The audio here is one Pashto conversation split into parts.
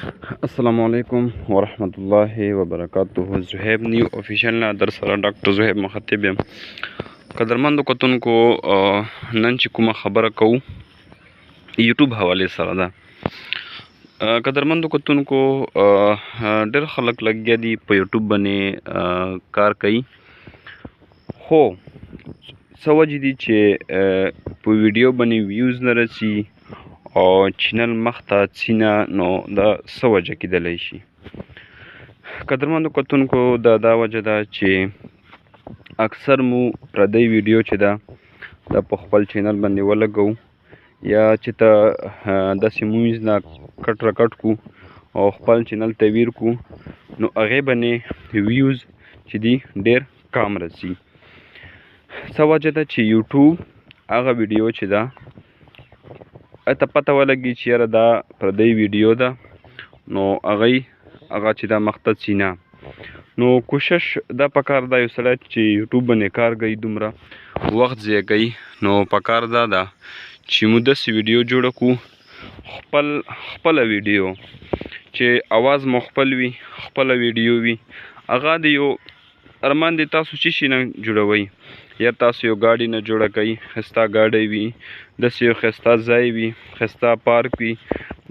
السلام علیکم ورحمت الله وبرکاته. زهیب نیو افیشل نه در سره ډاکټر زهیب مخاطب یم. قدرمندو کتونکو نن چې کومه خبره کوو یوټیوب حوالې سره ده. قدرمندو کتونکو ډېر خلک لګیا دي په یوټیوب باندې کار کوي، خو څه وجې دي چې په ویډیو باندې ویوز نه رسي او چینل مخته ځي، نو دا څه وجه کیدلی شي؟ قدرمندو کتونکو دا وجه ده چې اکثر مو پردی ویډیو چې ده دا په خپل چینل باندې ولګو، یا چې ته داسې موویز نه کټ راکټ کو او خپل چینل ته ویر کو، نو هغې باندې ویوز چې دي ډېر کم رسي. څه وجه ده چې یوټیوب هغه ویډیو چې ده ته پته ولګي چې یاره دا پردی ویډیو ده، نو هغه چې دا مخته ځي نه. نو کوشش دا پکار ده یو سړی چې یوټیوب باندې کار کوي، دومره وخت ضایع کوي، نو پکار دا ده چې موږ داسې ویډیو جوړه کړو، خپله ویډیو چې اواز مو خپل وي، خپله ویډیو وي. هغه د یو ارمان دی تاسو چې شي نه جوړوئ، یا تاسو یو ګاډي نه جوړه کوئ، ښایسته ګاډی وي، داسې یو ښایسته ځای وي، ښایسته پارک وي،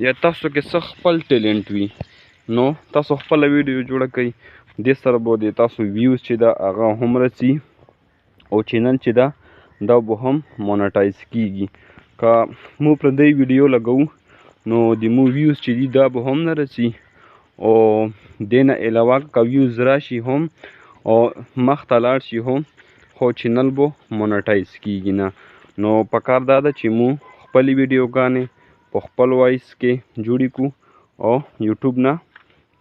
یا تاسو کې څه خپل ټیلنټ وي، نو تاسو خپله ویډیو جوړه کوئ. دې سره به د تاسو ویوز چې ده هغه هم رسي او چینل چې ده دا به هم مونټایز کیږي. که مو پردی ویډیو لګوو نو د مو ویوز چې دي دا به هم نه رسي، او دې نه علاوه که ویوز راشي هم او مخته لاړ شي هم، خو چینل به مونټایز کیږي نه. نو پکار دا ده چې مو خپلې ویډیوګانې په خپل وایس کې جوړې کړو او یوټیوب نه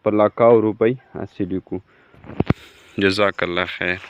په لاکھو روپۍ حاصلې کړو. جزاک الله خیر.